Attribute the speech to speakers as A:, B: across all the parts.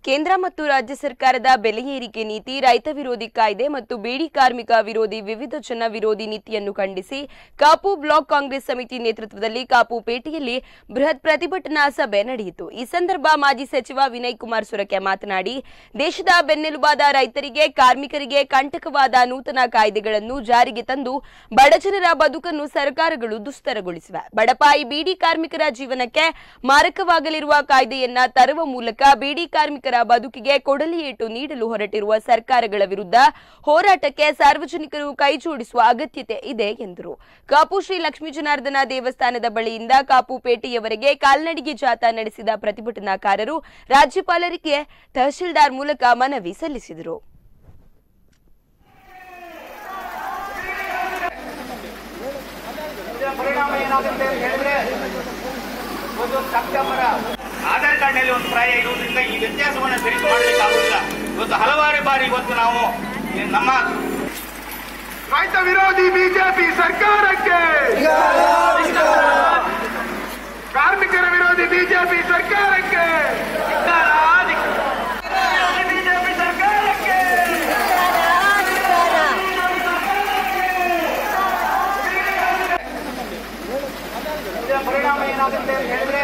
A: ಕೇಂದ್ರ ಮತ್ತು ರಾಜ್ಯ ಸರ್ಕಾರದ ಬೆಲೆ ಏರಿಕೆ ನೀತಿ, ರೈತ ವಿರೋಧಿ ಕಾಯ್ದೆ ಮತ್ತು ಬೇಡಿ ಕಾರ್ಮಿಕ ವಿರೋಧಿ ವಿವಿಧ ಜನ ವಿರೋಧಿ ನೀತಿಯನ್ನು ಖಂಡಿಸಿ ಕಾಪು ಬ್ಲಾಕ್ ಕಾಂಗ್ರೆಸ್ ಸಮಿತಿ ನೇತೃತ್ವದಲ್ಲಿ ಕಾಪುಪೇಟೆಯಲ್ಲಿ ಬೃಹತ್ ಪ್ರತಿಭಟನಾ ಸಭೆ ನಡೆಯಿತು। ಈ ಸಂದರ್ಭ ಮಾಜಿ ಸಚಿವ ವಿನಯ್ ಕುಮಾರ್ ಸೊರಕೆ ಮಾತನಾಡಿ, ದೇಶದ ಬೆನ್ನೆಲುಬಾದ ರೈತರಿಗೆ, ಕಾರ್ಮಿಕರಿಗೆ ಕಂಟಕವಾದ ನೂತನ ಕಾಯ್ದೆಗಳನ್ನು ಜಾರಿಗೆ ತಂದು ಬಡಜನರ ಬದುಕನ್ನು ಸರ್ಕಾರಗಳು ದುಸ್ತರಗೊಳಿಸಿವೆ। ಬಡಪಾಯಿ ಬೀಡಿ ಕಾರ್ಮಿಕರ ಜೀವನಕ್ಕೆ ಮಾರಕವಾಗಲಿರುವ ಕಾಯ್ದೆಯನ್ನ ತರುವ ಮೂಲಕ ಬೀಡಿ ಕಾರ್ಮಿಕರ ಬದುಕಿಗೆ ಕೊಡಲಿ ಏಟು ನೀಡಲು ಹೊರಟಿರುವ ಸರ್ಕಾರಗಳ ವಿರುದ್ಧ ಹೋರಾಟಕ್ಕೆ ಸಾರ್ವಜನಿಕರು ಕೈಜೋಡಿಸುವ ಅಗತ್ಯತೆ ಇದೆ ಎಂದರು। ಕಾಪು ಶ್ರೀ ಲಕ್ಷ್ಮೀ ಜನಾರ್ದನ ದೇವಸ್ಥಾನದ ಬಳಿಯಿಂದ ಕಾಪುಪೇಟೆಯವರೆಗೆ ಕಾಲ್ನಡಿಗೆ ಜಾಥಾ ನಡೆಸಿದ ಪ್ರತಿಭಟನಾಕಾರರು ರಾಜ್ಯಪಾಲರಿಗೆ ತಹಶೀಲ್ದಾರ್ ಮೂಲಕ ಮನವಿ ಸಲ್ಲಿಸಿದರು।
B: ಆಧಾರ್ ಕಾರ್ಡ್ನಲ್ಲಿ ಒಂದು ಪ್ರಾಯ ಇರುವುದರಿಂದ ಈ ವ್ಯತ್ಯಾಸವನ್ನು ಸರಿ ಮಾಡಲಿಕ್ಕಾಗುವುದಿಲ್ಲ। ಇವತ್ತು ಹಲವಾರು ಬಾರಿ ಇವತ್ತು ನಾವು ನಮ್ಮ
C: ರೈತ ವಿರೋಧಿ ಬಿಜೆಪಿ ಸರ್ಕಾರಕ್ಕೆ, ಕಾರ್ಮಿಕರ ವಿರೋಧಿ ಬಿಜೆಪಿ ಸರ್ಕಾರಕ್ಕೆ, ಬಿಜೆಪಿ ಸರ್ಕಾರಕ್ಕೆ ಪರಿಣಾಮ ಏನಾಗುತ್ತೆ ಅಂತ ಹೇಳಿದ್ರೆ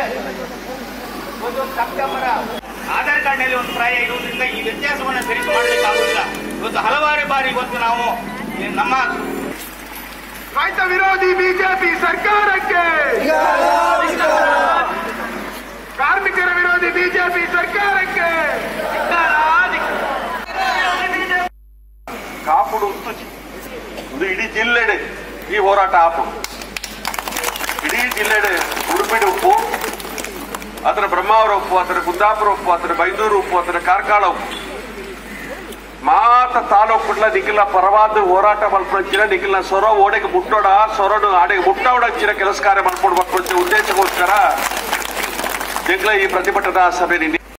C: ಆಧಾರ್ ಕಾರ್ಡ್ನಲ್ಲಿ ಒಂದು ಪ್ರಾಯ ಇರುವುದರಿಂದ ಈ ವ್ಯತ್ಯಾಸವನ್ನು ಸರಿ ಮಾಡಲಿಕ್ಕಾಗುವುದಿಲ್ಲ। ಇವತ್ತು ಹಲವಾರು ಬಾರಿ ಇವತ್ತು ನಾವು ನಮ್ಮ ರೈತ ವಿರೋಧಿ ಬಿಜೆಪಿ ಸರ್ಕಾರಕ್ಕೆ, ಕಾರ್ಮಿಕರ ವಿರೋಧಿ ಬಿಜೆಪಿ ಸರ್ಕಾರಕ್ಕೆ
D: ಕಾಪುಡು ಇದು ಇಡೀ ಜಿಲ್ಲೆಡೆ ಈ ಹೋರಾಟ ಆಪುಡು ಇಡೀ ಜಿಲ್ಲೆಡೆ ಉಡುಪಿಡಿ ಉಪ್ಪು, ಅದರ ಬ್ರಹ್ಮಾವರ ಉಪ್ಪು, ಅದರ ಕುಂದಾಪುರ ಉಪ್ಪು, ಅದರ ಬೈಂದೂರು ಉಪ್ಪು, ಅದರ ಕಾರ್ಕಳ ಉಪ್ಪು ಮಾತ ತಾಲೂಕುಡ್ಲ ನಿಖಿಲ ಪರವಾದ ಹೋರಾಟ ಮಲ್ಪಂಚಿನ ನಿಖಿಲ್ನ ಸೊರ ಓಡೆಗೆ ಮುಟ್ಟೋಡ ಸೊರಡು ಆಡೆಗೆ ಮುಟ್ಟೋಡಂಚಿನ ಕೆಲಸ ಕಾರ್ಯ ಮಾಡ್ಕೊಂಡು ಬರ್ಕೊಳ್ತೇವೆ ಉದ್ದೇಶಕ್ಕೋಸ್ಕರ ಈ ಪ್ರತಿಭಟನಾ ಸಭೆ